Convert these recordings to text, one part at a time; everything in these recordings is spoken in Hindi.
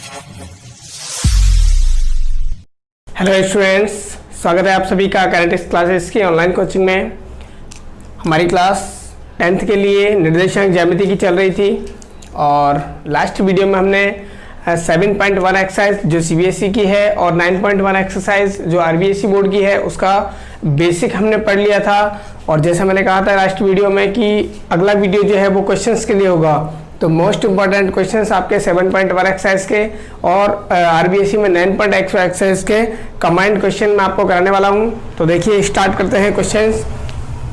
हेलो स्टूडेंट्स, स्वागत है आप सभी का काइनेटिक्स क्लासेस की ऑनलाइन कोचिंग में। हमारी क्लास 10th के लिए निर्देशांक ज्यामिति की चल रही थी और लास्ट वीडियो में हमने 7.1 एक्सरसाइज जो सीबीएसई की है और 9.1 एक्सरसाइज जो आरबीएसई बोर्ड की है उसका बेसिक हमने पढ़ लिया था। और जैसा मैंने कहा था लास्ट वीडियो में कि अगला वीडियो जो है वो क्वेश्चंस के लिए होगा, तो मोस्ट इंपॉर्टेंट क्वेश्चंस आपके 7.1 एक्सरसाइज के और आरबीएसई में 9.1 एक्सरसाइज के कंबाइंड क्वेश्चन मैं आपको कराने वाला हूं। तो देखिए स्टार्ट करते हैं क्वेश्चंस।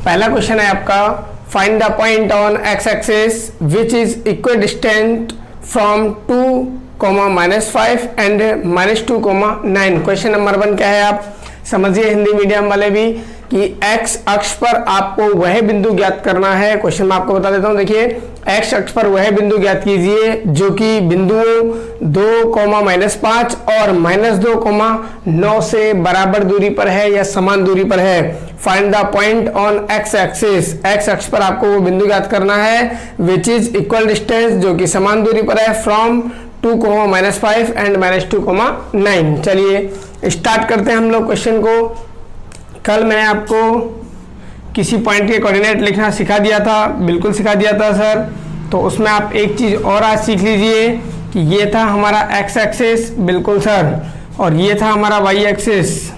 पहला क्वेश्चन है आपका, find the point on x axis which is equidistant from 2,-5 and -2,9। Question number 1 क्या है आप समझिए हिंदी मीडियम वाले भी कि x अक्ष पर आपको वह बिंदु ज्ञात करना है। क्वेश्चन मैं आपको बता देता हूं, देखिए x अक्ष पर वह बिंदु ज्ञात कीजिए जो कि बिंदुओं 2,-5 और -2,9 से बराबर दूरी पर है या समान दूरी पर है। Find the point on x axis, x अक्ष पर आपको वो बिंदु ज्ञात करना है विच इज इक्वल डिस्टेंस जो कि समान दूरी पर है फ्रॉम 2,-5 एंड -2,9। चलिए स्टार्ट करते हैं हम लोग क्वेश्चन को। कल मैंने आपको किसी पॉइंट के कोऑर्डिनेट लिखना सिखा दिया था, बिल्कुल सिखा दिया था सर। तो उसमें आप एक चीज़ और आज सीख लीजिए कि ये था हमारा x एक्सिस, बिल्कुल सर, और ये था हमारा y एक्सिस।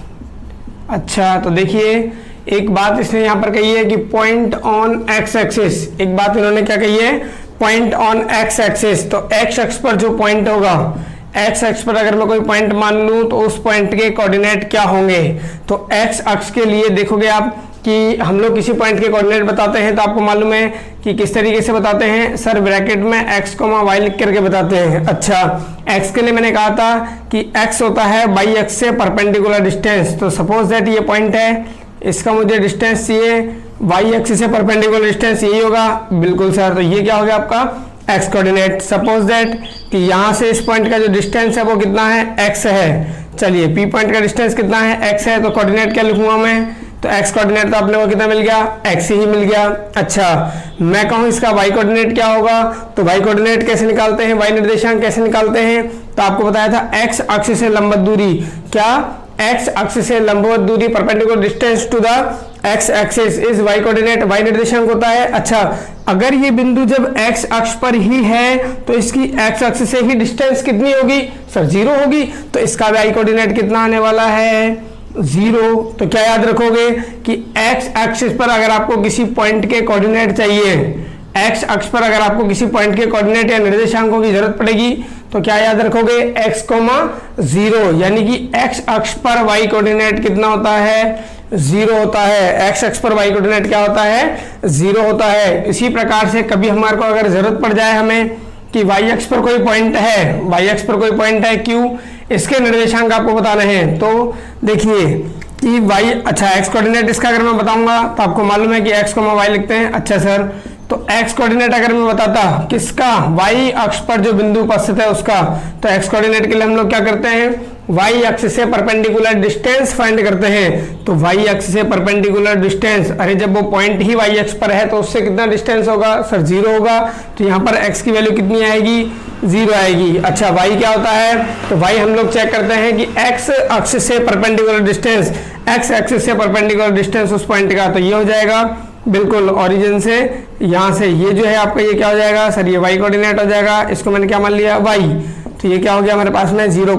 अच्छा तो देखिए एक बात इसने यहाँ पर कही है कि पॉइंट ऑन x एक्सिस, एक बात इन्होंने क्या कही है, पॉइंट ऑन x एक्सिस। तो x अक्ष पर जो पॉइंट होगा, x अक्ष पर अगर मैं कोई पॉइंट मान लूं तो उस पॉइंट के कोऑर्डिनेट क्या होंगे। तो x अक्ष के लिए देखोगे आप कि हम लोग किसी पॉइंट के कोऑर्डिनेट बताते हैं तो आपको मालूम है कि किस तरीके से बताते हैं सर, ब्रैकेट में x, y लिख करके बताते हैं। अच्छा x के लिए मैंने कहा था कि x होता है y अक्ष से परपेंडिकुलर डिस्टेंस। तो सपोज दैट ये पॉइंट है, इसका मुझे डिस्टेंस चाहिए y अक्ष से परपेंडिकुलर डिस्टेंस यही होगा, बिल्कुल सर। तो ये क्या हो गया आपका x कोऑर्डिनेट। सपोज दैट कि यहाँ से इस पॉइंट का जो डिस्टेंस है वो कितना है, x है। चलिए p पॉइंट का डिस्टेंस कितना है, x है। तो कोऑर्डिनेट क्या लिखूंगा मैं, तो x कोऑर्डिनेट तो अपने को कितना मिल गया, x ही मिल गया। अच्छा मैं कहूँ इसका y कोऑर्डिनेट क्या होगा, तो y कोऑर्डिनेट कैसे निकालते हैं, y निर्देशांक कैसे निकालते हैं, तो आपको बताया था x अक्ष से लंबवत दूरी, क्या x अक्ष से लंबवत दूरी perpendicular distance to the x axis is y coordinate, y निर्देशांक होता है। अच्छा अगर ये बिंदु जब x अक्ष पर ही है तो इसकी x अक्ष से ही डिस्टेंस कितनी होगी सर, 0 होगी। तो इसका y कोऑर्डिनेट कितना आने वाला है, 0। तो क्या याद रखोगे कि x एक्सिस पर अगर आपको किसी पॉइंट के कोऑर्डिनेट चाहिए, x अक्ष पर अगर आपको किसी पॉइंट के कोऑर्डिनेट या निर्देशांकों की जरूरत पड़ेगी तो क्या याद रखोगे, x, 0, यानी कि x अक्ष पर y कोऑर्डिनेट कितना होता है, 0 होता है। x अक्ष पर y कोऑर्डिनेट क्या होता है, 0 होता है। इसी प्रकार से कभी हमारे को अगर जरूरत पड़ जाए हमें कि y अक्ष पर कोई पॉइंट है, y अक्ष पर कोई पॉइंट है q, इसके निर्देशांक आपको बताने हैं। तो देखिए कि y, अच्छा x कोऑर्डिनेट इसका अगर मैं बताऊंगा तो आपको मालूम है कि x, y लिखते हैं। अच्छा सर तो x कोऑर्डिनेट अगर मैं बताता किसका, y अक्ष पर जो बिंदु उपस्थित है उसका, तो x कोऑर्डिनेट के लिए हम लोग क्या करते हैं, y अक्ष से परपेंडिकुलर डिस्टेंस फाइंड करते हैं। तो y अक्ष से परपेंडिकुलर डिस्टेंस, अरे जब वो पॉइंट ही y अक्ष पर है तो उससे कितना डिस्टेंस होगा सर, 0 होगा। तो यहाँ पर x की वैल्यू कितनी आएगी, 0 आएगी। अच्छा y क्या होता है, तो y हम लोग चेक करते हैं कि x अक्ष से परपेंडिकुलर डिस्टेंस, x एक्सिस से परपेंडिकुलर डिस्टेंस उस पॉइंट का, तो ये हो जाएगा बिल्कुल ओरिजिन से यहाँ से, ये जो है आपका ये क्या हो जाएगा सर, ये y कोऑर्डिनेट हो जाएगा। इसको मैंने क्या मान लिया, y। तो ये क्या हो गया हमारे पास में 0,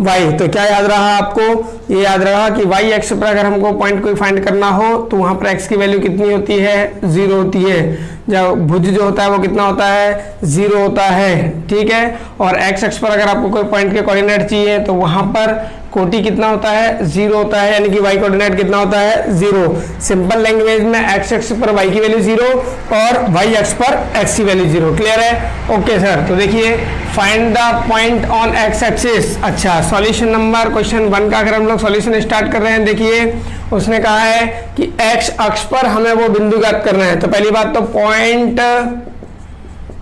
y। तो क्या याद रहा आपको, ये याद रहा कि y एक्स पर अगर हमको पॉइंट कोई फाइंड करना हो तो वहां पर x की वैल्यू कितनी होती है, 0 होती है। जब भुज जो होता है वो कितना होता है, 0 होता है, ठीक है। और x अक्ष पर अगर आपको कोई पॉइंट के कोऑर्डिनेट चाहिए तो वहां पर कोटि कितना होता है, 0 होता है, यानी कि y कोऑर्डिनेट कितना होता है, 0। सिंपल लैंग्वेज में x अक्ष पर y की वैल्यू 0 और y अक्ष पर x की वैल्यू 0। क्लियर है, ओके सर। तो देखिए find the point on x axis. अच्छा सॉल्यूशन नंबर क्वेश्चन 1 का अगर हम लोग सॉल्यूशन स्टार्ट कर रहे हैं, देखिए उसने कहा है कि x अक्ष पर हमें वो बिंदु ज्ञात करना है। तो पहली बात तो point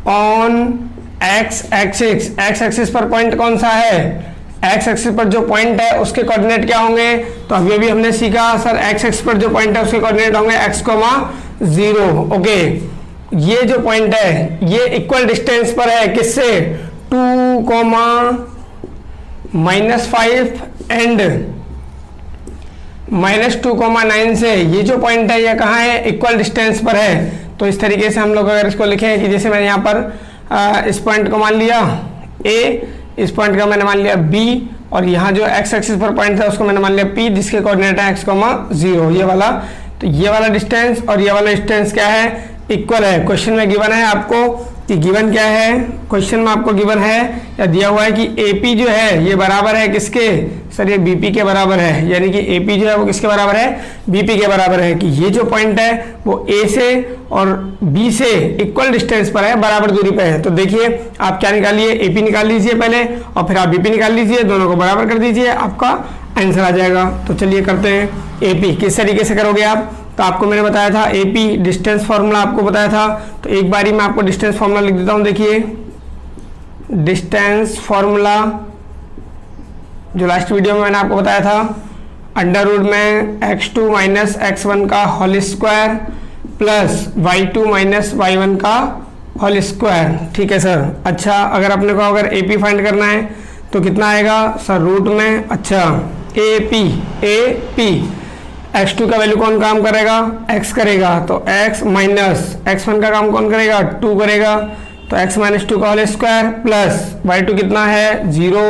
on x axis, x axis पर पॉइंट कौन सा है, एक्स एक्सिस पर जो पॉइंट है उसके कोऑर्डिनेट क्या होंगे, तो अभी अभी हमने सीखा सर एक्स एक्सिस पर जो पॉइंट है उसके कोऑर्डिनेट होंगे x, 0। ओके ये जो पॉइंट है ये इक्वल डिस्टेंस पर है किससे, 2, -5 एंड -2,9 से ये जो पॉइंट है ये कहाँ है, इक्वल डिस्टेंस पर है। तो इस तरीके से हम लोग अगर इसको लिखें कि जैसे मैंने यहाँ पर इस पॉइंट को मान लिया A, इस पॉइंट का मैंने मान लिया B, और यहाँ जो x एक्सिस पर पॉइंट था उसको मैंने मान लिया P, जिसके कोऑर्डिनेट है x, 0, ये वाला। तो ये वाला डिस्टेंस और ये वाला डिस्टेंस क्या है, इक्वल है। क्वेश्चन में गिवन है आपको कि गिवन क्या है, क्वेश्चन में आपको गिवन है या दिया हुआ है कि AP जो है ये बराबर है किसके, सर ये BP के बराबर है, यानी कि AP जो है वो किसके बराबर है, BP के बराबर है। कि ये जो पॉइंट है वो A से और B से इक्वल डिस्टेंस पर है, बराबर दूरी पे है। तो देखिए आप क्या निकालिए, AP निकाल लीजिए पहले और फिर आप BP निकाल लीजिए, दोनों को बराबर कर दीजिए, आपका आंसर आ जाएगा। तो चलिए करते हैं AP। किस तरीके से करोगे आप, तो आपको मैंने बताया था AP डिस्टेंस फार्मूला आपको बताया था। तो एक बारी मैं आपको डिस्टेंस फार्मूला लिख देता हूं। देखिए डिस्टेंस फार्मूला जो लास्ट वीडियो में मैंने आपको बताया था, अंडर रूट में x2 माइनस x1 का whole square plus y2 minus y1 का होल स्क्वायर। ठीक है सर। अच्छा अगर अपने को अगर AP फाइंड करना है तो कितना आएगा सर, रूट में, अच्छा AP x2 का वैल्यू कौन काम करेगा, x करेगा, तो x माइनस x1 का काम कौन करेगा, 2 करेगा, तो x माइनस 2 का होल स्क्वायर प्लस y2 कितना है 0,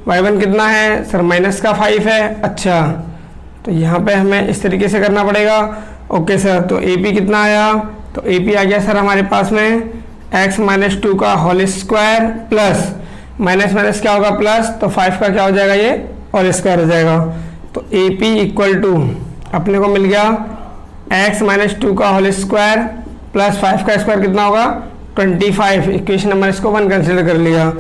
y1 कितना है सर माइनस का 5 है। अच्छा तो यहाँ पे हमें इस तरीके से करना पड़ेगा। Okay sir. तो AP कितना आया, तो AP आ गया सर हमारे पास में x माइनस 2 का whole square plus minus minus क्या होगा प्लस, तो 5 का क्या हो जाएगा, ये होल स्क्वायर हो जाएगा। तो AP इक्वल टू अपने को मिल गया x माइनस 2 का होल स्क्वायर प्लस 5 का स्क्वायर कितना होगा 25। इक्वेशन नंबर इसको 1 कंसिडर कर लिया।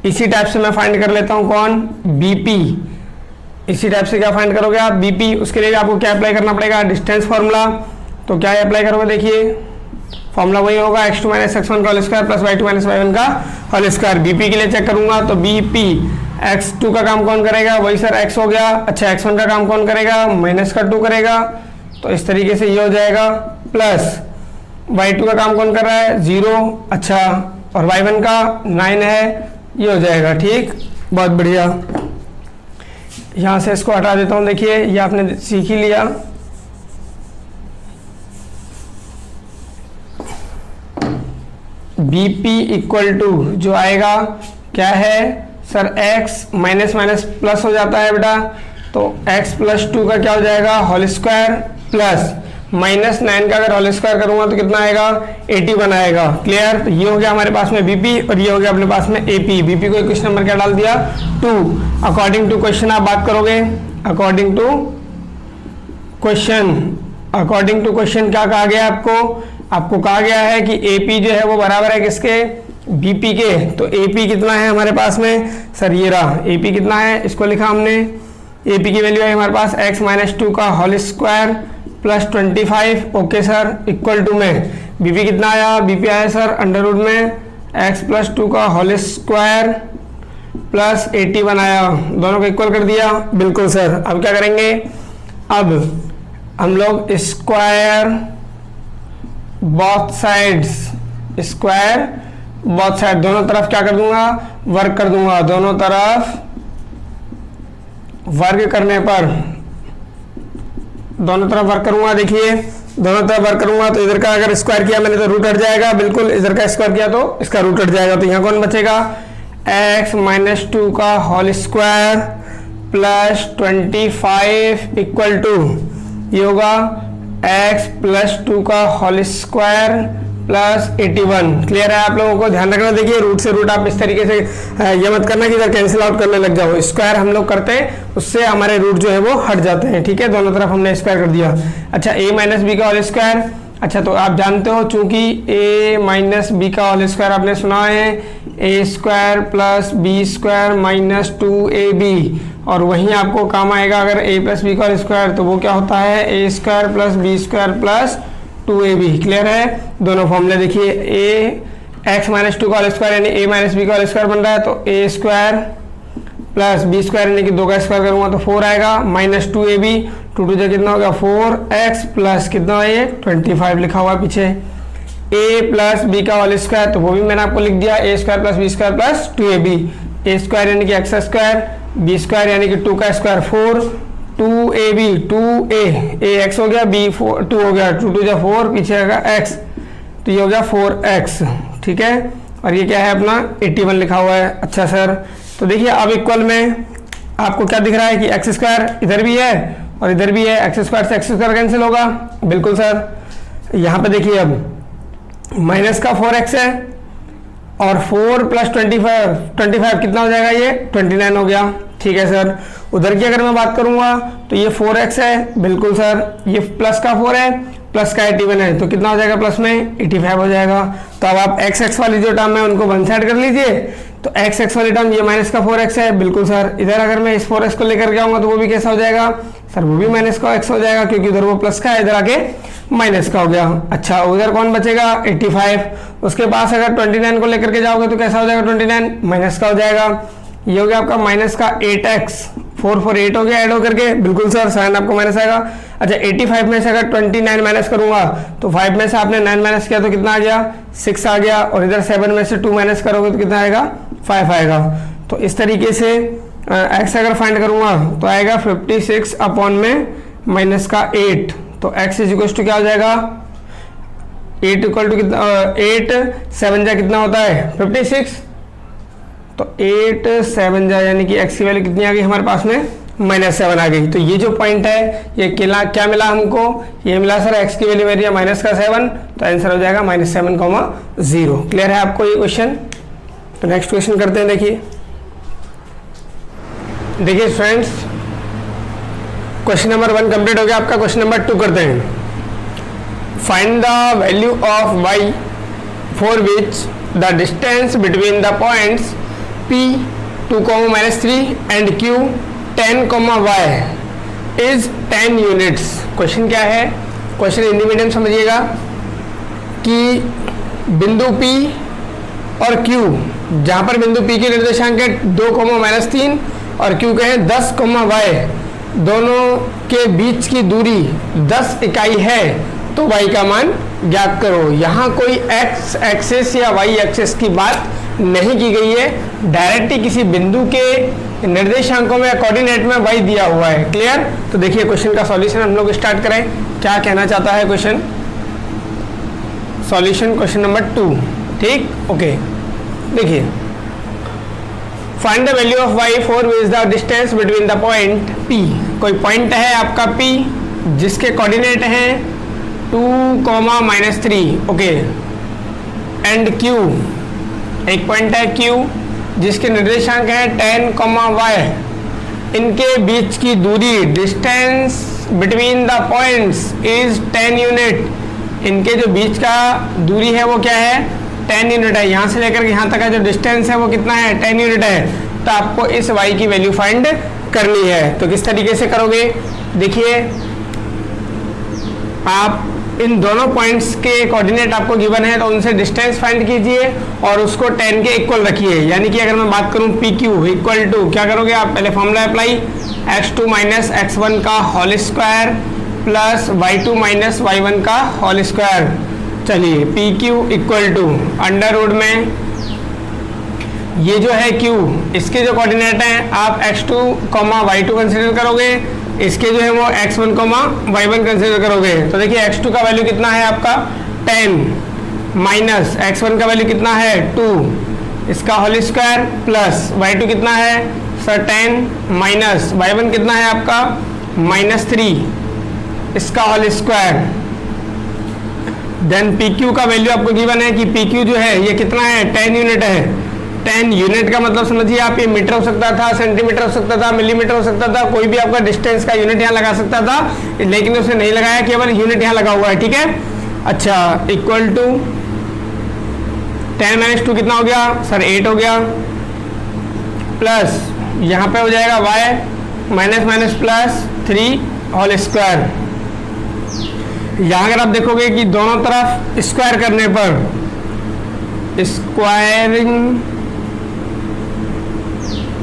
इसी टाइप से मैं फाइंड कर लेता हूँ कौन, BP। इसी टाइप से क्या फाइंड करोगे आप, BP। उसके लिए आपको क्या अप्लाई करना पड़ेगा, डिस्टेंस फार्मूला। तो क्या अप्लाई करोगे, देखिए फॉर्मूला वही होगा x2 माइनस x1 का whole square plus y2 minus y1 का होल स्क्वायर। BP के लिए चेक करूंगा तो BP x2 का काम कौन करेगा, वही सर x हो गया। अच्छा x1 का काम कौन करेगा, माइनस का 2 करेगा, तो इस तरीके से ये हो जाएगा प्लस y2 का काम कौन कर रहा है 0, अच्छा, और y1 का 9 है, ये हो जाएगा। ठीक, बहुत बढ़िया। यहाँ से इसको हटा देता हूँ। देखिए ये आपने सीख ही लिया। BP इक्वल टू जो आएगा क्या है sir, x minus minus plus हो जाता है बेटा, तो x प्लस 2 का क्या हो जाएगा होल स्क्वायर प्लस माइनस 9 का अगर होल स्क्वायर करूंगा तो कितना आएगा 81 आएगा। क्लियर। तो ये हो गया हमारे पास में BP और ये हो गया अपने पास में AP। BP को क्वेश्चन नंबर क्या डाल दिया 2। अकॉर्डिंग टू क्वेश्चन आप बात करोगे, according to question, according to question क्या कहा गया आपको कहा गया है कि AP जो है वो बराबर है किसके, BP के। तो AP कितना है हमारे पास में सर, ये रहा AP कितना है, इसको लिखा हमने। AP की वैल्यू है हमारे पास x माइनस 2 का whole square plus 25। Okay sir. Equal to में BP कितना आया, BP आया सर अंडर रूट में x प्लस 2 का होल स्क्वायर प्लस 81 आया। दोनों को इक्वल कर दिया, बिल्कुल सर। अब क्या करेंगे, अब हम लोग square both sides, square both side, दोनों तरफ क्या कर दूंगा, वर्क कर दूंगा। दोनों तरफ वर्ग करने पर, दोनों तरफ वर्क करूंगा। देखिए दोनों तरफ वर्क करूंगा तो इधर का अगर स्क्वायर किया मैंने तो रूट हट जाएगा, बिल्कुल। इधर का स्क्वायर किया तो इसका रूट हट जाएगा। तो यहाँ कौन बचेगा, x माइनस 2 का whole square plus 25 equal to ये होगा x प्लस 2 का होल स्क्वायर प्लस 81। क्लियर है आप लोगों को, ध्यान रखना। देखिए रूट से रूट आप इस तरीके से ये मत करना कि इधर कैंसिल आउट करने लग जाओ। स्क्वायर हम लोग करते हैं उससे हमारे रूट जो है वो हट जाते हैं। ठीक है, दोनों तरफ हमने स्क्वायर कर दिया। अच्छा a माइनस बी का होल स्क्वायर, अच्छा तो आप जानते हो चूंकि a माइनस बी का होल स्क्वायर आपने सुना है a square plus B square minus 2ab, और वहीं आपको काम आएगा अगर a प्लस बी का होल स्क्वायर, तो वो क्या होता है a square plus B square plus 2ab। Clear है। दोनों फॉर्मूले देखिए, a x माइनस 2 का होल स्क्वायर यानी a माइनस बी का होल स्क्वायर बन रहा है, तो a square plus B square यानी कि 2 का स्क्वायर करूंगा तो 4 आएगा, माइनस 2ab, 2 2 कितना हो गया 4x प्लस कितना है ये 25 लिखा हुआ पीछे। a प्लस बी का होल स्क्वायर, तो वो भी मैंने आपको लिख दिया, a square plus B square plus 2ab। a square यानी कि एक्स स्क्वायर बी स्क्वायर यानी कि 2 का square 4, 2ab 2a, a x हो गया, b 2 हो गया, 2 2 जा 4, पीछे आएगा x, तो ये हो गया 4x, ठीक है। और ये क्या है अपना 81 लिखा हुआ है। अच्छा सर, तो देखिए अब इक्वल में आपको क्या दिख रहा है कि एक्स स्क्वायर इधर भी है और इधर भी है, एक्स स्क्वायर से एक्स स्क्वायर कैंसिल होगा, बिल्कुल सर। यहाँ पे देखिए अब माइनस का 4x है और 4 प्लस 25 कितना हो जाएगा, ये 29 हो गया, ठीक है सर। उधर की अगर मैं बात करूंगा तो ये 4x है, बिल्कुल सर, ये प्लस का 4 है, प्लस का 81 है, तो कितना हो जाएगा प्लस में 85 हो जाएगा। तो अब आप x वाली जो टर्म है उनको वन साइड कर लीजिए, तो x वाली टर्म ये माइनस का 4x है, बिल्कुल सर। इधर अगर मैं इस 4x को लेकर के आऊंगा तो वो भी कैसा हो जाएगा सर, वो भी माइनस का x हो जाएगा, क्योंकि उधर वो प्लस का है, इधर आके माइनस का हो गया। अच्छा, उधर कौन बचेगा 85, उसके पास अगर 29 को लेकर के जाओगे तो कैसा हो जाएगा 29 माइनस का हो जाएगा। ये हो गया आपका माइनस का 8x, 4 4 8 हो गया ऐड होकर के, बिल्कुल सर, साइन आपको माइनस आएगा। अच्छा, 85 में से अगर 29 माइनस करूंगा तो 5 में से आपने 9 माइनस किया तो कितना आ गया 6 आ गया, और इधर 7 में से 2 माइनस करोगे तो कितना आएगा 5 आएगा। तो इस तरीके से x अगर फाइंड करूंगा तो आएगा 56 अपॉन में माइनस का 8, तो x इज इक्वल टू क्या हो जाएगा 8 इक्वल टू कितना 8 7 जा कितना होता है 56, तो 8 7 जा यानी कि x की वैल्यू कितनी आ गई हमारे पास में -7 आ गई। तो ये जो पॉइंट है ये क्या मिला हमको, ये मिला सर x की वैल्यू मेरी है -7, तो आंसर हो जाएगा -7,0। क्लियर है आपको ये क्वेश्चन। तो नेक्स्ट क्वेश्चन करते हैं। देखिए फ्रेंड्स, क्वेश्चन नंबर 1 कंप्लीट हो गया आपका। क्वेश्चन नंबर 2 करते हैं। Find the value of y for which the distance between the points p 2,-3 and q 10,y is 10 units. Question क्या है, क्वेश्चन हिंदी मीडियम समझिएगा कि बिंदु P और Q, जहां पर बिंदु P के निर्देशांक है 2,-3 और Q के हैं 10,y, दोनों के बीच की दूरी 10 इकाई है, तो y का मान ज्ञात करो। यहाँ कोई x एक्सिस या y एक्सिस की बात नहीं की गई है, डायरेक्ट ही किसी बिंदु के निर्देशांकों में कोऑर्डिनेट में y दिया हुआ है। क्लियर। तो देखिए क्वेश्चन का सॉल्यूशन हम लोग स्टार्ट करें। क्या कहना चाहता है क्वेश्चन, सॉल्यूशन क्वेश्चन नंबर 2, ठीक, ओके। देखिए, find the value of y for which the distance between the point P, कोई पॉइंट है आपका P जिसके कोऑर्डिनेट हैं 2,-3, ओके, एंड Q, एक पॉइंट है Q जिसके निर्देशांक है 10,y, इनके बीच की दूरी distance between the points is 10 unit, इनके जो बीच का दूरी है वो क्या है 10 यूनिट है। यहाँ से लेकर के यहाँ तक का जो डिस्टेंस है वो कितना है 10 यूनिट है। तो आपको इस y की वैल्यू फाइंड करनी है। तो किस तरीके से करोगे, देखिए आप इन दोनों पॉइंट्स के कोऑर्डिनेट आपको गिवन है तो उनसे डिस्टेंस फाइंड कीजिए और उसको 10 के इक्वल रखिए। यानी कि अगर मैं बात करूं PQ इक्वल टू, क्या करोगे आप, पहले formula apply, x2 minus x1 का whole square plus y2 minus y1 का होल स्क्वायर। चलिए PQ equal to under root में ये जो है Q, इसके जो कोऑर्डिनेट हैं आप x2, y2 कंसिडर करोगे, इसके जो है वो x1, y1 कंसिडर करोगे। तो देखिए x2 का वैल्यू कितना है आपका 10 माइनस x1 का वैल्यू कितना है 2, इसका होल स्क्वायर प्लस y2 कितना है सर 10 माइनस y1 कितना है आपका -3, इसका होल स्क्वायर। देन PQ का वैल्यू आपको गिवन है कि PQ जो है ये कितना है 10 यूनिट है। 10 यूनिट का मतलब समझिए आप, ये मीटर हो सकता था, सेंटीमीटर हो सकता था, मिलीमीटर हो सकता था, कोई भी आपका डिस्टेंस का यूनिट यहाँ लगा सकता था, लेकिन उसने नहीं लगाया, केवल यूनिट यहाँ लगा हुआ है, ठीक है। अच्छा, इक्वल टू 10 माइनस 2 कितना हो गया सर 8 हो गया, प्लस यहाँ पे हो जाएगा y minus minus plus 3 whole square. यहाँ अगर आप देखोगे कि दोनों तरफ स्क्वायर करने पर, स्क्वायरिंग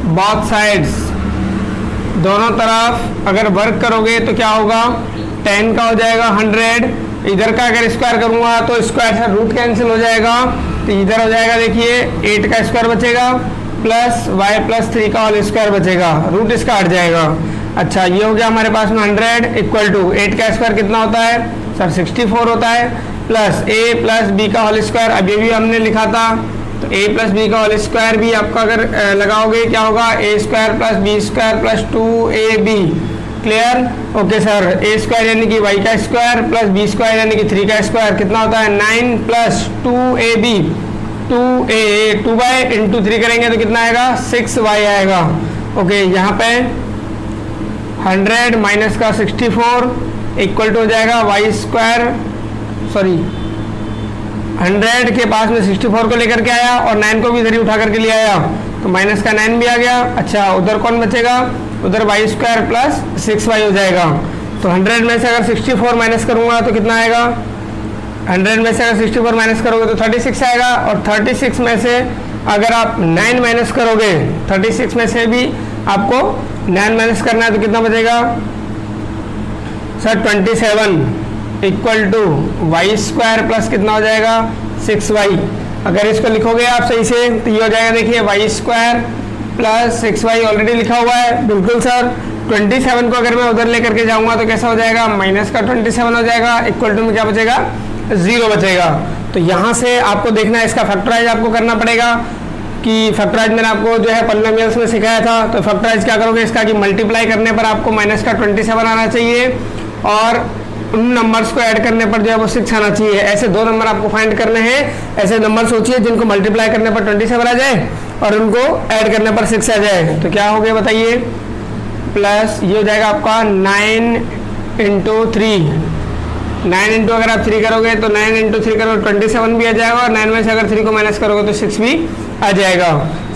बोथ साइड्स, दोनों तरफ अगर वर्क करोगे तो क्या होगा 10 का हो जाएगा 100, इधर का अगर स्क्वायर करूंगा तो स्क्वायर से रूट कैंसिल हो जाएगा, तो इधर हो जाएगा देखिए 8 का स्क्वायर बचेगा प्लस वाई प्लस 3 का होल स्क्वायर बचेगा, रूट इसका हट जाएगा। अच्छा ये हो गया हमारे पास में 100 इक्वल टू 8 का स्क्वायर कितना होता है सर 64 होता है, प्लस ए प्लस बी का होल स्क्वायर, अब ये भी हमने लिखा था, तो ए प्लस बी का होल स्क्वायर भी आपका अगर लगाओगे क्या होगा, a square plus B square plus 2ab, clear. Okay sir, a square यानी कि वाई का स्क्वायर प्लस बी स्क्वायर यानी कि 3 का स्क्वायर कितना होता है 9 plus 2ab 2a 2y into 3 करेंगे तो कितना आएगा 6y आएगा। ओके यहाँ पे 100 माइनस का 64 इक्वल टू हो जाएगा वाई स्क्वायर, सॉरी 100 के पास में 64 को लेकर के आया और 9 को भी इधर ही उठा करके ले आया, तो माइनस का 9 भी आ गया। अच्छा उधर कौन बचेगा, उधर वाई स्क्वायर प्लस 6y हो जाएगा। तो 100 में से अगर 64 माइनस करूंगा तो कितना आएगा, 100 में से अगर 64 माइनस करोगे तो 36 आएगा, और 36 में से अगर आप 9 माइनस करोगे, 36 में से भी आपको 9 माइनस करना है तो कितना बचेगा sir 27 equal to Y square plus कितना हो जाएगा 6y। अगर इसको लिखोगे आप सही से तो ये हो जाएगा, देखिए Y square plus 6y already लिखा हुआ है, बिल्कुल सर। 27 को अगर मैं उधर लेकर के जाऊंगा तो कैसा हो जाएगा, माइनस का 27 हो जाएगा, इक्वल टू में क्या बचेगा 0 बचेगा। तो यहाँ से आपको देखना है, इसका फैक्टराइज आपको करना पड़ेगा कि फैक्टराइज मैंने आपको जो है पॉलिनोमियल्स में सिखाया था। तो फैक्टराइज क्या करोगे इसका कि मल्टीप्लाई करने पर आपको माइनस का 27 आना चाहिए और उन नंबर्स को ऐड करने पर जो है वो 6 आना चाहिए। ऐसे 2 नंबर आपको फाइंड करने हैं, ऐसे नंबर सोचिए जिनको मल्टीप्लाई करने पर 27 आ जाए और उनको ऐड करने पर 6 आ जाए। तो क्या हो गया बताइए, प्लस ये हो जाएगा आपका 9 इंटू 3, 9 इंटू अगर आप 3 करोगे तो 9 इंटू 3 करोगे 27 भी आ जाएगा, और 9 में से अगर 3 को माइनस करोगे तो 6 भी आ जाएगा।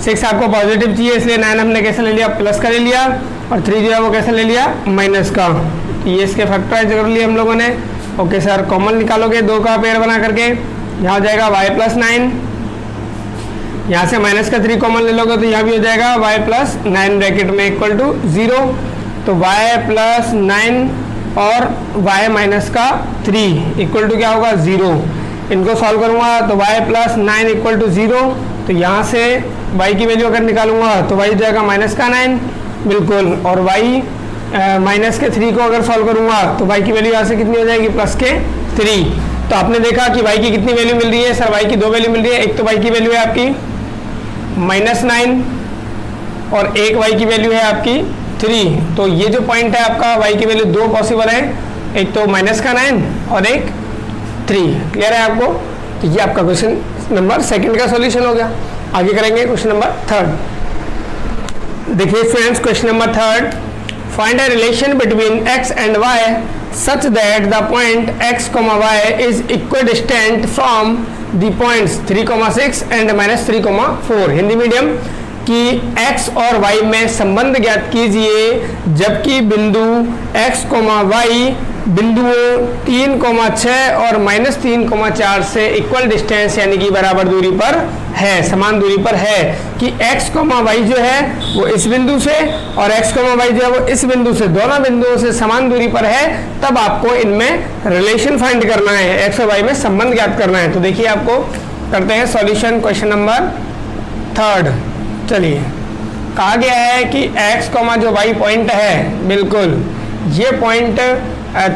6 आपको पॉजिटिव चाहिए इसलिए 9 हमने कैसे ले लिया, प्लस का ले लिया, और 3 जो है वो कैसे ले लिया, माइनस का। ये इसके फैक्टराइज कर लिए हम लोगों ने। ओके सर, कॉमन निकालोगे 2 का पेयर बना करके, यहाँ हो जाएगा y प्लस 9, यहाँ से माइनस का 3 कॉमन ले लोगे तो यहाँ भी हो जाएगा y प्लस 9 ब्रैकेट में इक्वल टू 0। तो y प्लस 9 और y माइनस का 3 इक्वल टू क्या होगा 0। इनको सॉल्व करूंगा तो y प्लस 9 इक्वल टू 0, तो यहाँ से y की वैल्यू अगर निकालूंगा तो y हो जाएगा माइनस का 9, बिल्कुल, और y माइनस के 3 को अगर सॉल्व करूंगा तो y की वैल्यू यहाँ से कितनी हो जाएगी, प्लस के 3। तो आपने देखा कि y की कितनी वैल्यू मिल रही है सर, y की 2 वैल्यू मिल रही है। एक तो y की वैल्यू है आपकी -9 और एक y की वैल्यू है आपकी 3। तो ये जो पॉइंट है आपका y की वैल्यू 2 पॉसिबल है, एक तो माइनस का 9 और एक 3। क्लियर है आपको। तो ये आपका क्वेश्चन नंबर 2 का सॉल्यूशन हो गया। आगे करेंगे क्वेश्चन नंबर 3। देखिए friends, question number 3, find a relation between x and y such that the point x, y is equidistant from the points 3,6 and -3,4। Hindi medium कि x और y में संबंध ज्ञात कीजिए जबकि बिंदु x, y बिंदुओं 3,6 और -3,4 से इक्वल डिस्टेंस यानी कि बराबर दूरी पर है, समान दूरी पर है। कि x, y जो है वो इस बिंदु से और x, y जो है वो इस बिंदु से, दोनों बिंदुओं से समान दूरी पर है, तब आपको इनमें रिलेशन फाइंड करना है, x और y में संबंध ज्ञात करना है। तो देखिए आपको करते हैं सॉल्यूशन क्वेश्चन नंबर 3। चलिए, कहा गया है कि x, जो y पॉइंट है, बिल्कुल ये पॉइंट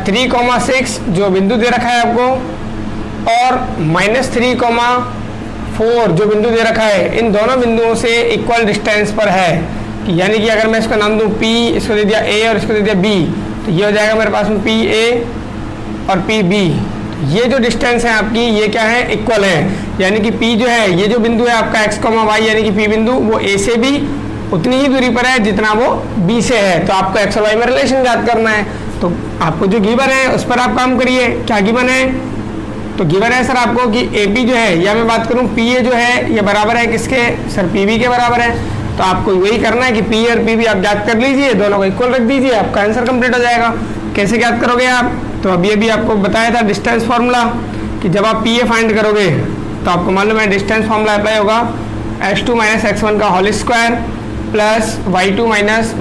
3,6 जो बिंदु दे रखा है आपको और -3,4 जो बिंदु दे रखा है, इन दोनों बिंदुओं से इक्वल डिस्टेंस पर है। यानी कि अगर मैं इसका नाम दूं P, इसको दे दिया A और इसको दे दिया B, तो ये हो जाएगा मेरे पास में PA और PB। ये जो डिस्टेंस है आपकी ये क्या है, इक्वल है। यानी कि P जो है, ये जो बिंदु है आपका x, y यानी कि P बिंदु, वो A से भी उतनी ही दूरी पर है जितना वो B से है। तो आपको x और y में रिलेशन ज्ञात करना है। तो आपको जो गिवन है उस पर आप काम करिए। क्या गिवन है, तो गिवन है सर आपको कि AP जो है, या मैं बात करूं PA जो है, ये बराबर है किसके सर, PB के बराबर है। तो आपको वही करना है कि P और PB आप ज्ञात कर लीजिए, दोनों को इक्वल रख दीजिए, आपका आंसर कंप्लीट हो जाएगा। कैसे ज्ञात करोगे आप, तो अभी आपको बताया था डिस्टेंस फार्मूला, कि जब आप PA फाइंड करोगे तो आपको मालूम है डिस्टेंस फार्मूला अप्लाई होगा, x2 - x1 का whole square plus y2 -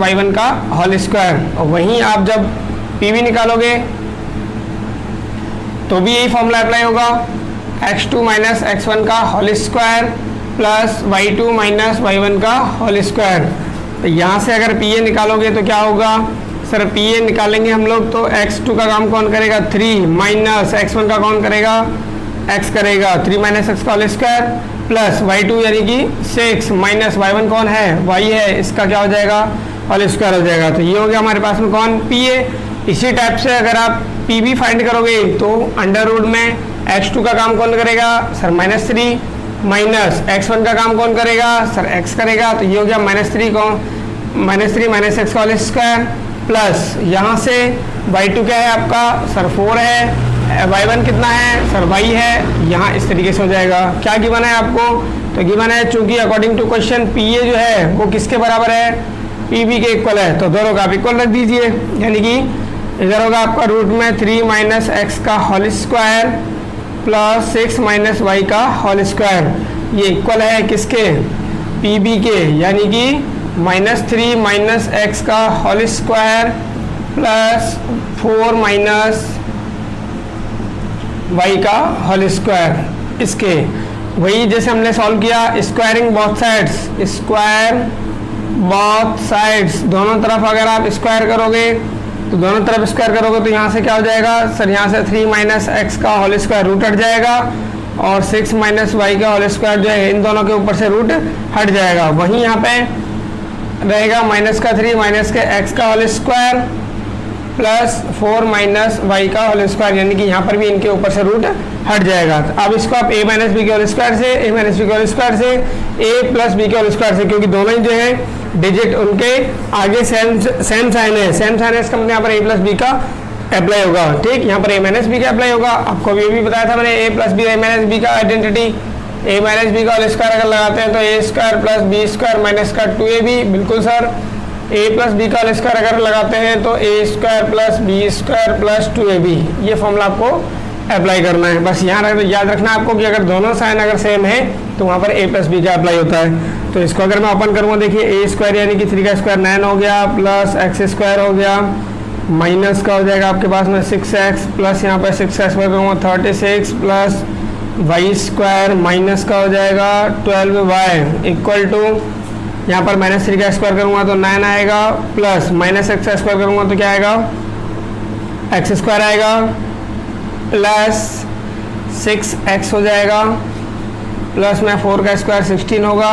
y1 का होल स्क्वायर। और वहीं आप जब PB निकालोगे तो भी यही फॉर्मूला अप्लाई होगा, x2 - x1 का whole square plus y2 minus y1 का होल स्क्वायर। तो यहाँ से अगर पी ए निकालोगे तो क्या होगा सर, पी ए निकालेंगे हम लोग तो x2 का काम कौन करेगा 3 माइनस x1 का कौन करेगा x करेगा 3 माइनस एक्स का होल स्क्वायर प्लस y2 यानी कि 6 माइनस y1 कौन है y है, इसका क्या हो जाएगा होल स्क्वायर हो जाएगा। तो ये हो गया हमारे पास में कौन पी ए। इसी टाइप से अगर आप पी बी फाइंड करोगे तो अंडर रूट में x2 का काम कौन करेगा सर -3 माइनस x1 का काम कौन करेगा सर x करेगा। तो ये हो गया -3 माइनस एक्स का होल स्क्वायर प्लस यहाँ से y2 क्या है आपका सर 4 है, y1 कितना है सर y है। यहाँ इस तरीके से हो जाएगा। क्या गिवन है आपको, तो गिवन है चूंकि according to question P A जो है वो किसके बराबर है पी बी के इक्वल है, तो दोनों का आप इक्वल रख दीजिए। यानी कि इधर होगा आपका रूट में 3 माइनस एक्स का whole square plus 6 minus Y का होल स्क्वायर, ये इक्वल है किसके पी बी के, यानी कि -3 माइनस एक्स का whole square plus 4 minus Y का होल स्क्वायर। इसके वही जैसे हमने सॉल्व किया squaring both sides, square both sides, दोनों तरफ अगर आप स्क्वायर करोगे तो दोनों तरफ स्क्वायर करोगे तो यहाँ से क्या हो जाएगा सर, यहाँ से 3 माइनस एक्स का होल स्क्वायर रूट हट जाएगा और 6 माइनस वाई का होल स्क्वायर जो है इन दोनों के ऊपर से रूट हट जाएगा। वहीं यहाँ पे रहेगा -3 माइनस के एक्स का whole square plus 4 minus Y का होल स्क्वायर, यानी कि यहाँ पर भी इनके ऊपर से रूट हट जाएगा। अब इसको आप a माइनस बी के होल स्क्वायर से, a माइनस बी के होल स्क्वायर से, a प्लस बी के होल स्क्वायर से, क्योंकि दोनों ही जो है डिजिट उनके आगे सेम साइन है, सेम साइन है, इसका मतलब यहाँ पर a प्लस बी का अप्लाई होगा। ठीक, यहाँ पर a माइनस बी का अप्लाई होगा। आपको ये भी बताया था मैंने a plus B a minus B का आइडेंटिटी, a माइनस बी का होल स्क्वायर अगर लगाते हैं तो a square plus B square minus का 2ab, बिल्कुल सर। a प्लस बी का होल स्क्वायर अगर लगाते हैं तो a square plus B square plus 2ab, ये फॉर्मूला आपको अप्लाई करना है। बस यहाँ याद रखना आपको कि अगर दोनों साइन अगर सेम है तो वहाँ पर a प्लस बी का अप्लाई होता है। तो इसको अगर मैं ओपन करूँगा देखिए a स्क्वायर यानी कि 3 का स्क्वायर 9 हो गया प्लस एक्स स्क्वायर हो गया माइनस का हो जाएगा आपके पास में 6x प्लस यहाँ पर 6 का स्क्वायर करूँगा 36 प्लस वाई स्क्वायर माइनस का हो जाएगा 12y इक्वल टू यहाँ पर -3 का स्क्वायर करूँगा तो 9 आएगा प्लस माइनस एक्स का स्क्वायर करूँगा तो क्या आएगा एक्स स्क्वायर आएगा प्लस 6x हो जाएगा प्लस में 4 का स्क्वायर 16 होगा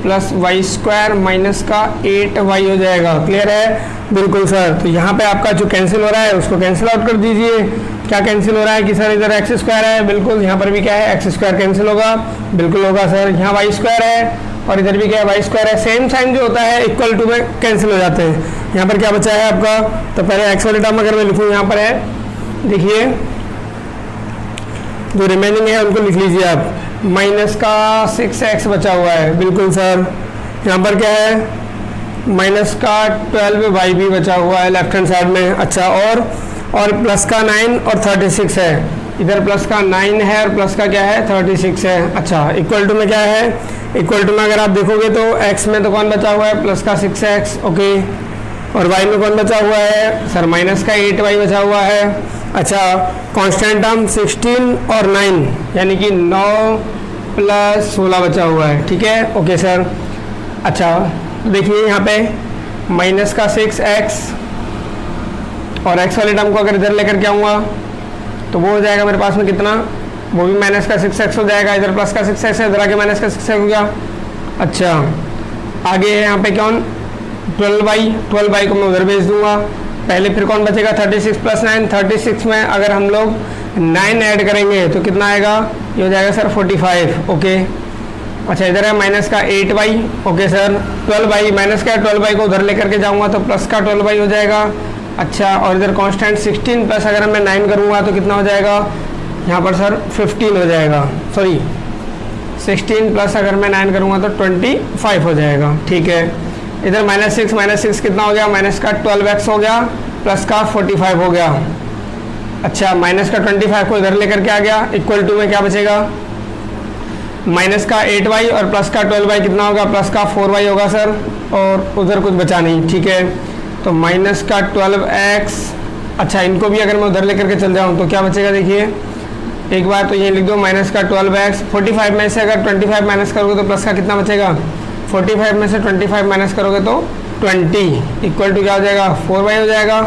प्लस वाई स्क्वायर माइनस का 8y हो जाएगा। क्लियर है, बिल्कुल सर। तो यहाँ पे आपका जो कैंसिल हो रहा है उसको कैंसिल आउट कर दीजिए। क्या कैंसिल हो रहा है कि सर इधर एक्स स्क्वायर है, बिल्कुल यहाँ पर भी क्या है एक्स स्क्वायर कैंसिल होगा, बिल्कुल होगा सर। यहाँ वाई स्क्वायर है और इधर भी क्या है वाई स्क्वायर है, सेम साइन जो होता है इक्वल टू में कैंसिल हो जाते हैं। यहाँ पर क्या बचा है आपका, तो पहले एक्स वाले टर्म अगर मैं लिखूँ यहाँ पर है देखिए जो रिमेनिंग है उनको लिख लीजिए आप, माइनस का 6x बचा हुआ है, बिल्कुल सर। यहाँ पर क्या है माइनस का 12y भी बचा हुआ है लेफ्ट हैंड साइड में। अच्छा, और प्लस का 9 और 36 है, इधर प्लस का 9 है और प्लस का क्या है 36 है। अच्छा, इक्वल टू में क्या है, इक्वल टू में अगर आप देखोगे तो x में तो कौन बचा हुआ है प्लस का 6x, ओके, और y में कौन बचा हुआ है सर माइनस का 8y बचा हुआ है। अच्छा, कांस्टेंट टर्म 16 और 9 यानी कि 9 प्लस 16 बचा हुआ है, ठीक है, ओके सर। अच्छा देखिए यहाँ पे माइनस का 6x और x वाले टर्म को अगर इधर लेकर के आऊँगा तो वो हो जाएगा मेरे पास में कितना, वो भी माइनस का 6x हो जाएगा, इधर प्लस का 6x है, इधर आके माइनस का 6x हो गया। अच्छा, आगे यहाँ पे कौन 12y को मैं उधर भेज दूंगा। पहले फिर कौन बचेगा 36 प्लस 9, 36 में अगर हम लोग 9 ऐड करेंगे तो कितना आएगा, ये हो जाएगा सर 45, ओके। अच्छा, इधर है माइनस का 8y, okay sir. 12y minus का 12y को उधर लेकर के जाऊंगा तो प्लस का 12y हो जाएगा। अच्छा, और इधर कांस्टेंट 16 प्लस अगर मैं 9 करूंगा तो कितना हो जाएगा यहाँ पर सर 15 हो जाएगा, सॉरी 16 प्लस अगर मैं 9 करूंगा तो 25 हो जाएगा, ठीक है। इधर माइनस 6 कितना हो गया, माइनस का 12x हो गया प्लस का 45 हो गया। अच्छा, माइनस का 25 को इधर लेकर के आ गया, इक्वल टू में क्या बचेगा माइनस का 8y और प्लस का 12y कितना होगा, प्लस का 4y होगा सर, और उधर कुछ बचा नहीं, ठीक है। तो माइनस का 12x, अच्छा इनको भी अगर मैं उधर लेकर के चल जाऊँ तो क्या बचेगा देखिए एक बार तो ये लिख दो माइनस का 12x। 45 में से अगर 25 माइनस करोगे तो प्लस का कितना बचेगा, 45 में से 25 माइनस करोगे तो 20 इक्वल टू क्या हो जाएगा, 4y हो जाएगा।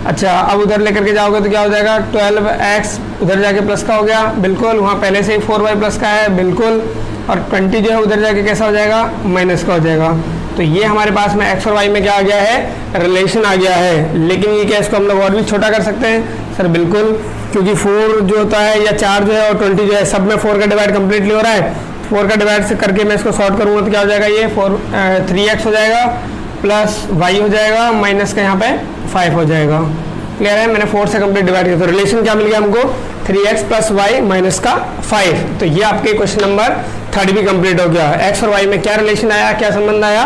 अच्छा अब उधर लेकर के जाओगे तो क्या हो जाएगा, 12x उधर जाके प्लस का हो गया, बिल्कुल वहाँ पहले से ही 4y प्लस का है, बिल्कुल, और 20 जो है उधर जाके कैसा हो जाएगा, माइनस का हो जाएगा। तो ये हमारे पास में x और y में क्या आ गया है, रिलेशन आ गया है। लेकिन ये क्या, इसको हम लोग और भी छोटा कर सकते हैं सर, बिल्कुल, क्योंकि 4 जो होता है या 4 जो है और 20 जो है, सब में 4 का डिवाइड कम्प्लीटली हो रहा है। 4 का डिवाइड से करके मैं इसको सॉर्ट करूँगा तो क्या हो जाएगा, ये 3x हो जाएगा प्लस y हो जाएगा माइनस का यहाँ पे 5 हो जाएगा। क्लियर है, मैंने 4 से कंप्लीट डिवाइड किया तो रिलेशन क्या मिल गया हमको, 3x प्लस वाई माइनस का 5। तो ये आपके क्वेश्चन नंबर 3 भी कंप्लीट हो गया। x और y में क्या रिलेशन आया, क्या संबंध आया,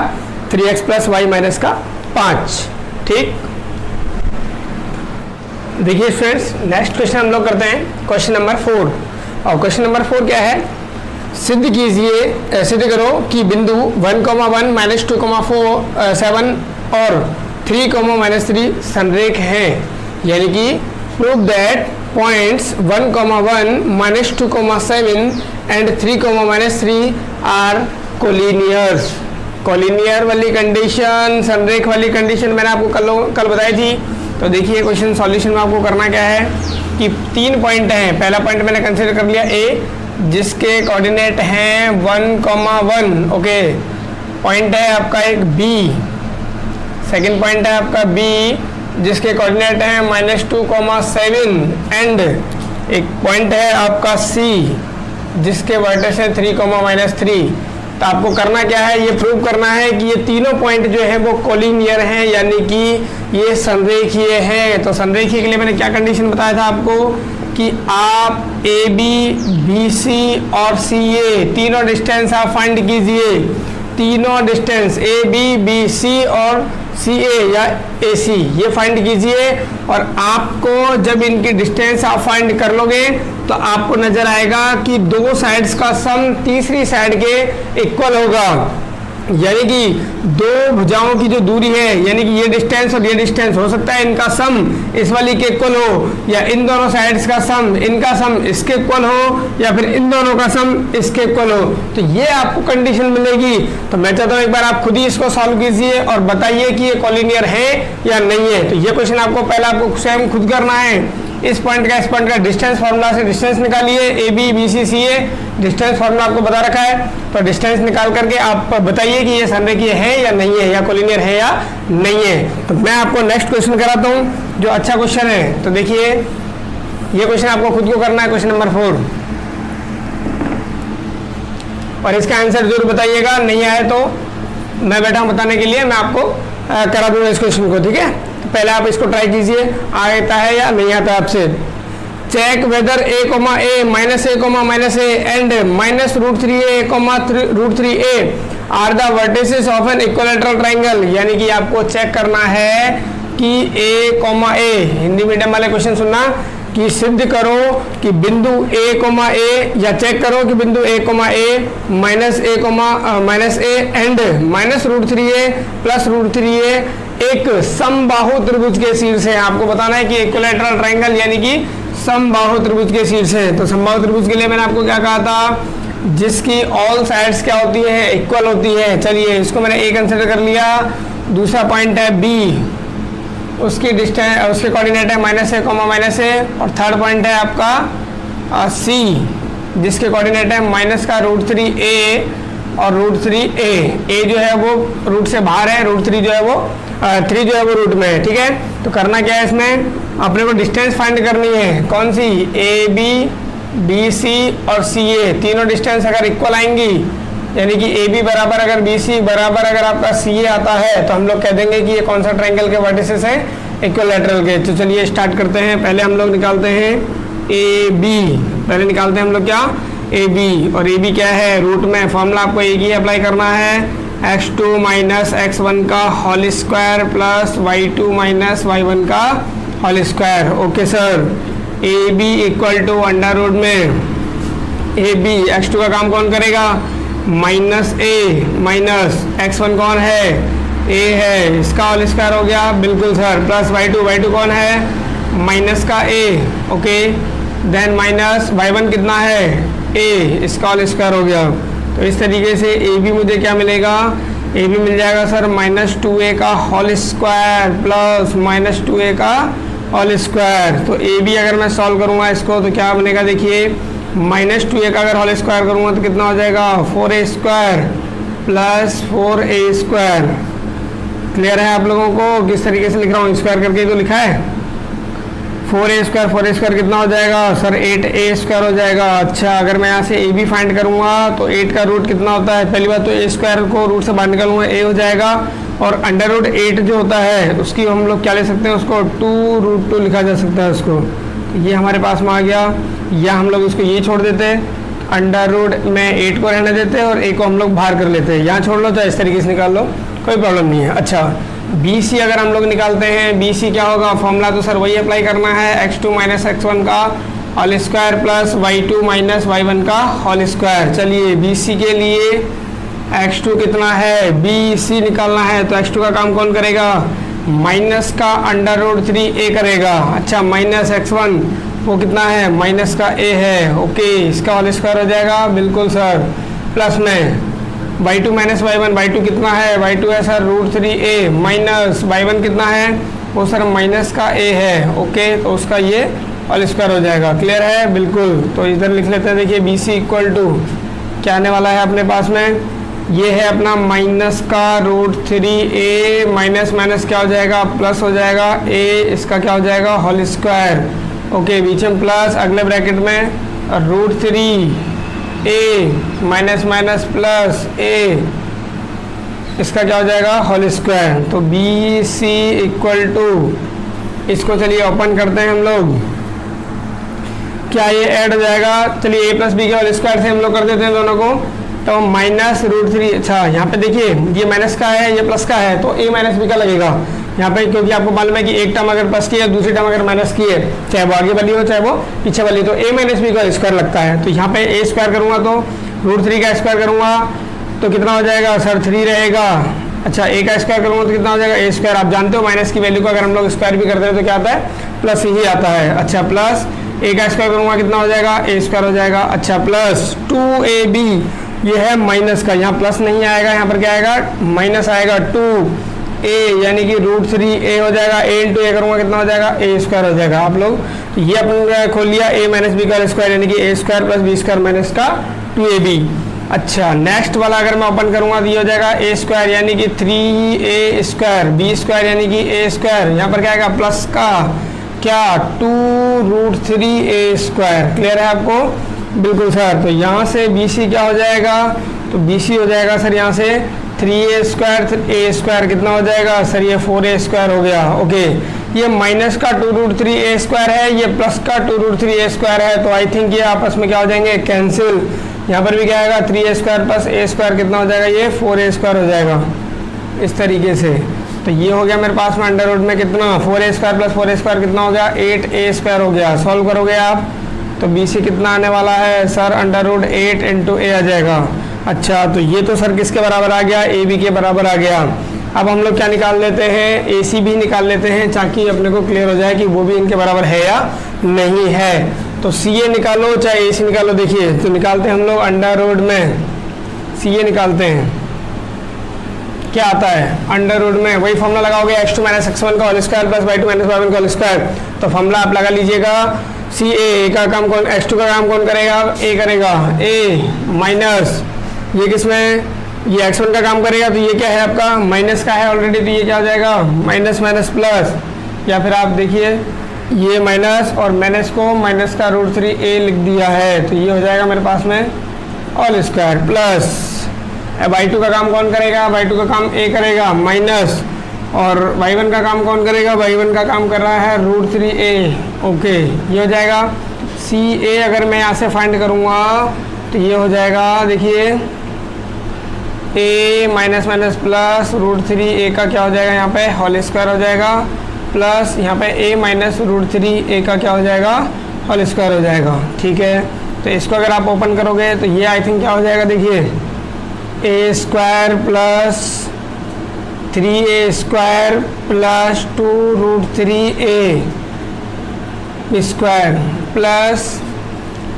3x प्लस वाई माइनस का 5। ठीक, देखिए फ्रेंड्स, नेक्स्ट क्वेश्चन हम लोग करते हैं क्वेश्चन नंबर 4। और क्वेश्चन नंबर 4 क्या है, सिद्ध कीजिए, सिद्ध करो कि बिंदु 1,1 माइनस 2,7 और 3,-3 संरेख हैं, यानी कि prove that points 1,1 minus 2,7 and 3,-3 are collinears. Collinear वाली कंडीशन, संरेख वाली कंडीशन मैंने आपको कल बताई थी। तो देखिए क्वेश्चन सॉल्यूशन में आपको करना क्या है कि 3 पॉइंट हैं। पहला पॉइंट मैंने कंसिडर कर लिया ए, जिसके कोऑर्डिनेट हैं 1,1, ओके। पॉइंट है आपका एक बी, सेकंड पॉइंट है आपका बी, जिसके कोऑर्डिनेट हैं -2,7 एंड एक पॉइंट है आपका सी, जिसके वर्टेक्स है 3,-3। तो आपको करना क्या है, ये प्रूव करना है कि ये तीनों पॉइंट जो है वो कोलिनियर हैं, यानी कि ये संरेखीय हैं। तो संरेखीय के लिए मैंने क्या कंडीशन बताया था आपको कि आप ए बी, बी सी और सी ए तीनों डिस्टेंस आप फाइंड कीजिए। तीनों distance A B, B C और सी ए या ए सी ये फाइंड कीजिए। और आपको जब इनकी डिस्टेंस आप फाइंड कर लोगे तो आपको नजर आएगा कि दो साइड्स का सम तीसरी साइड के इक्वल होगा, यानी कि दो भुजाओं की जो दूरी है, यानी कि ये डिस्टेंस और ये डिस्टेंस, हो सकता है इनका सम इस वाली के इक्वल हो, या इन दोनों साइड्स का सम, इनका सम इसके इक्वल हो, या फिर इन दोनों का सम इसके इक्वल हो। तो ये आपको कंडीशन मिलेगी। तो मैं चाहता हूँ एक बार आप खुद ही इसको सॉल्व कीजिए और बताइए कि ये कॉलिनियर है या नहीं है। तो ये क्वेश्चन आपको पहले आपको स्वयं खुद करना है। इस पॉइंट का डिस्टेंस फार्मूला से डिस्टेंस निकालिए, A B, B C, C A, distance formula आपको बता रखा है। तो डिस्टेंस निकाल करके आप बताइए कि ये संरेखीय है या नहीं है, या कोलिनियर है या नहीं है। तो मैं आपको नेक्स्ट क्वेश्चन कराता हूँ जो अच्छा क्वेश्चन है। तो देखिए ये क्वेश्चन आपको खुद को करना है, क्वेश्चन नंबर 4, और इसका आंसर जरूर बताइएगा। नहीं आए तो मैं बैठा हूँ बताने के लिए, मैं आपको करा दूंगा इस क्वेश्चन को, ठीक है। तो पहले आप इसको ट्राई कीजिए, आता है या नहीं आता आपसे। Check whether a, minus a, minus a and -√3a, √3a are the vertices of an equilateral triangle. यानी कि आपको चेक करना है कि a, हिंदी मीडियम वाले क्वेश्चन सुनना, कि सिद्ध करो कि बिंदु a, या चेक करो कि बिंदु a, minus a and -√3a plus √3a एक समबाहु त्रिभुज के शीर्ष है। आपको बताना है कि इक्विलैटरल ट्रायंगल यानी कि समबाहु त्रिभुज के शीर्ष है। तो समबाहु त्रिभुज के लिए मैंने आपको क्या कहा था, जिसकी ऑल साइड्स क्या होती है, इक्वल होती है। चलिए इसको मैंने ए कंसिडर कर लिया। दूसरा पॉइंट है बी, उसकी डिस्टेंस, उसके कोऑर्डिनेट है -a, और थर्ड पॉइंट है आपका सी, जिसके कोऑर्डिनेट है माइनस का √3a और √3a। ए जो है वो रूट से बाहर है, √3 जो है वो 3 जो है वो रूट में है, ठीक है। तो करना क्या है, इसमें अपने को डिस्टेंस फाइंड करनी है। कौन सी, ए बी, बी सी और सी ए तीनों डिस्टेंस अगर इक्वल आएंगी, यानी कि ए बी बराबर अगर बी सी बराबर अगर आपका सी ए आता है, तो हम लोग कह देंगे कि ये कौन सा ट्रायंगल के वर्टिसेस है, इक्विलैटरल के। तो चलिए स्टार्ट करते हैं। पहले हम लोग निकालते हैं ए बी, पहले निकालते हैं हम लोग क्या, ए बी। और ए बी क्या है, रूट में फॉर्मूला आपको एक ही अप्लाई करना है, x2 माइनस x1 का whole square plus y2 minus y1 का whole square. Okay sir, a b equal to under root में ए बी, x2 का काम कौन करेगा, माइनस ए माइनस x1 कौन है, ए है, इसका होल स्क्वायर हो गया, बिल्कुल सर, प्लस y2 कौन है, माइनस का ए, ओके। देन माइनस y1 कितना है a, इसका होल स्क्वायर हो गया। तो इस तरीके से ए बी मुझे क्या मिलेगा, ए बी मिल जाएगा सर -2a का होल स्क्वायर प्लस -2a का होल स्क्वायर। तो ए बी अगर मैं सॉल्व करूँगा इसको तो क्या बनेगा, देखिए -2a का अगर होल स्क्वायर करूँगा तो कितना हो जाएगा 4a square plus 4a square. Clear है आप लोगों को किस तरीके से लिख रहा हूँ, स्क्वायर करके तो लिखा है। 4a स्क्वायर कितना हो जाएगा सर 8a स्क्वायर हो जाएगा। अच्छा अगर मैं यहाँ से a भी फाइंड करूँगा तो 8 का रूट कितना होता है, पहली बात तो a स्क्वायर को रूट से बाहर निकालूंगा a हो जाएगा, और अंडर रूट 8 जो होता है उसकी हम लोग क्या ले सकते हैं, उसको 2√2 लिखा जा सकता है उसको। ये हमारे पास में आ गया, या हम लोग इसको ये छोड़ देते हैं, अंडर रूट में 8 को रहने देते हैं और a को हम लोग बाहर कर लेते हैं। यहाँ छोड़ लो चाहे इस तरीके से निकाल लो, कोई प्रॉब्लम नहीं है। अच्छा BC अगर हम लोग निकालते हैं, BC क्या होगा, फॉर्मूला तो सर वही अप्लाई करना है, x2 - x1 का whole square plus y2 - y1 का होल स्क्वायर। चलिए BC के लिए x2 कितना है, BC निकालना है, तो x2 का काम कौन करेगा, माइनस का √3a करेगा। अच्छा -x1 वो कितना है, माइनस का a है, ओके इसका होल स्क्वायर हो जाएगा, बिल्कुल सर, प्लस में y2 - y1, y2 कितना है, y2 है सर √3a माइनस y1 कितना है, वो सर माइनस का a है, ओके तो उसका ये होल स्क्वायर हो जाएगा। क्लियर है, बिल्कुल। तो इधर लिख लेते हैं, देखिए BC इक्वल टू क्या आने वाला है अपने पास में, ये है अपना माइनस का √3a माइनस क्या हो जाएगा, प्लस हो जाएगा a, इसका क्या हो जाएगा होल स्क्वायर, ओके बीच में प्लस, अगले ब्रैकेट में √3a माइनस प्लस a, इसका क्या हो जाएगा होल स्क्वायर। तो BC इक्वल टू, इसको चलिए ओपन करते हैं हम लोग, क्या ये ऐड हो जाएगा, चलिए a + b के होल स्क्वायर से हम लोग कर देते हैं दोनों को, तो -√3। अच्छा यहाँ पे देखिए ये माइनस का है, ये प्लस का है, तो a - b का लगेगा यहाँ पे, क्योंकि आपको मालूम है कि एक टर्म अगर प्लस की है दूसरी टर्म अगर माइनस की है, चाहे वो आगे वाली हो चाहे वो पीछे वाली, तो a - b का स्क्वायर लगता है। तो यहाँ पे a स्क्वायर करूँगा तो √3 का स्क्वायर करूँगा तो कितना हो जाएगा सर 3 रहेगा। अच्छा a का स्क्वायर करूँगा तो कितना हो जाएगा a स्क्वायर, आप जानते हो माइनस की वैल्यू को अगर हम लोग स्क्वायर भी करते हैं तो क्या आता है, प्लस ही आता है। अच्छा प्लस a का स्क्वायर करूँगा कितना हो जाएगा, a स्क्वायर हो जाएगा। अच्छा प्लस 2ab, ये है माइनस का, यहाँ प्लस नहीं आएगा, यहाँ पर क्या आएगा माइनस आएगा, 2a यानी कि √3a हो जाएगा, a × a करूँगा कितना हो जाएगा, a स्क्वायर हो जाएगा। आप लोग ये अपन खोल लिया a - b का स्क्वायर यानी कि a square plus b square minus का 2ab। अच्छा नेक्स्ट वाला अगर मैं ओपन करूँगा तो ये हो जाएगा a स्क्वायर यानी कि 3a स्क्वायर, b स्क्वायर यानी कि a स्क्वायर, यहाँ पर क्या आएगा प्लस का क्या 2√3a स्क्वायर। क्लियर है आपको, बिल्कुल सर। तो यहाँ से BC क्या हो जाएगा, तो BC हो जाएगा सर यहाँ से 3a स्क्वायर, a स्क्वायर कितना हो जाएगा सर, ये 4a स्क्वायर हो गया, ओके। ये माइनस का 2√3a स्क्वायर है, ये प्लस का 2√3a स्क्वायर है, तो आई थिंक ये आपस में क्या हो जाएंगे, कैंसिल। यहाँ पर भी क्या आएगा 3a square plus a square कितना हो जाएगा, ये 4a स्क्वायर हो जाएगा इस तरीके से। तो ये हो गया मेरे पास में अंडर रूट में कितना 4a square plus 4a square कितना हो गया 8a स्क्वायर हो गया। सॉल्व करोगे आप तो BC कितना आने वाला है सर, √8 × a आ जाएगा। अच्छा तो ये तो सर किसके बराबर आ गया, AB के बराबर आ गया। अब हम लोग क्या निकाल लेते हैं, AC भी निकाल लेते हैं ताकि अपने को क्लियर हो जाए कि वो भी इनके बराबर है या नहीं है। तो CA निकालो चाहे AC निकालो, देखिए तो निकालते हैं हम लोग अंडर रूट में CA निकालते हैं, क्या आता है अंडर रूट में वही फॉर्मूला लगाओगे x2 - x1 का whole square plus y2 - y1 का होल स्क्वायर। तो फॉर्मूला आप लगा लीजिएगा, CA का काम कौन, x2 का काम कौन करेगा, a करेगा, a माइनस ये किसमें, ये x1 का काम करेगा, तो ये क्या है आपका माइनस का है ऑलरेडी, तो ये क्या हो जाएगा माइनस माइनस प्लस, या फिर आप देखिए ये माइनस और माइनस को माइनस का √3a लिख दिया है, तो ये हो जाएगा मेरे पास में ऑल स्क्वायर प्लस y2 का काम कौन करेगा, y2 का काम a करेगा माइनस, और y1 का काम कौन करेगा, y1 का काम कर रहा है √3a, ओके। ये हो जाएगा CA अगर मैं यहाँ से फाइंड करूँगा तो ये हो जाएगा, देखिए a minus minus plus √3a का क्या हो जाएगा यहाँ पे होल स्क्वायर हो जाएगा, प्लस यहाँ पे a माइनस √3a का क्या हो जाएगा होल स्क्वायर हो जाएगा, ठीक है। तो इसको अगर आप ओपन करोगे तो ये आई थिंक क्या हो जाएगा, देखिए a square plus 3a square plus 2√3a b square plus,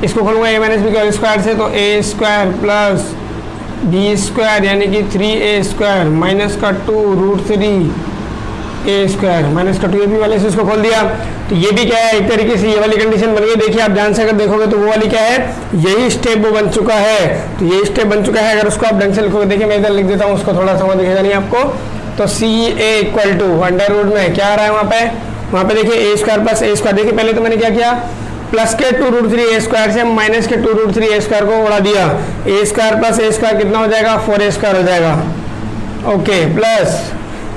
इसको खोलूँगा ए माइनस बी के होल स्क्वायर से, तो a square plus B square यानी कि 3a² माइनस का 2√3a स्क्वायर माइनस का 2, ये भी वाले से इसको खोल दिया। तो ये भी क्या है, एक तरीके से ये वाली कंडीशन बन गई। देखिए आप ध्यान से अगर देखोगे तो वो वाली क्या है, यही स्टेप वो बन चुका है। तो यही स्टेप बन चुका है, अगर उसको आप ढंग से लिखोगे, देखिए मैं इधर लिख देता हूँ उसको, थोड़ा सा दिखेगा नहीं आपको। तो सी ए इक्वल टू अंडर रूट में क्या आ रहा है वहाँ पे देखिए ए स्क्वायर प्लस ए स्क्वायर। देखिए पहले तो मैंने क्या किया, प्लस के 2√3a स्क्वायर से माइनस के 2√3a स्क्वायर को उड़ा दिया। ए स्क्वायर प्लस ए स्क्वायर कितना हो जाएगा, 4a स्क्वायर हो जाएगा। ओके, प्लस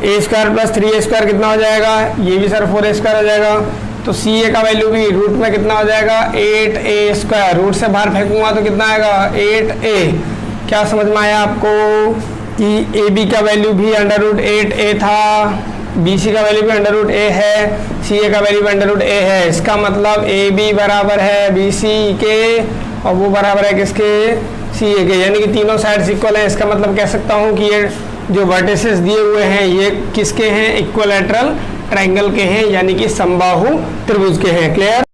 ए स्क्वायर प्लस 3a स्क्वायर कितना हो जाएगा, ये भी सर 4a स्क्वायर हो जाएगा। तो सी ए का वैल्यू भी रूट में कितना हो जाएगा, 8a स्क्वायर। रूट से बाहर फेंकूंगा तो कितना आएगा, 8a। क्या समझ में आया आपको कि ए बी का वैल्यू भी अंडर रूट 8a था, बी सी का वैल्यू भी अंडर रूट ए है, सी ए का वैल्यू भी अंडर रूट ए है। इसका मतलब ए बी बराबर है बी सी के और वो बराबर है किसके, सी ए के, यानी कि तीनों साइड्स इक्वल है। इसका मतलब कह सकता हूँ कि ये जो वर्टिसेस दिए हुए हैं ये किसके हैं, इक्विलैटरल ट्रायंगल के हैं, यानी कि समबाहु त्रिभुज के हैं। क्लियर।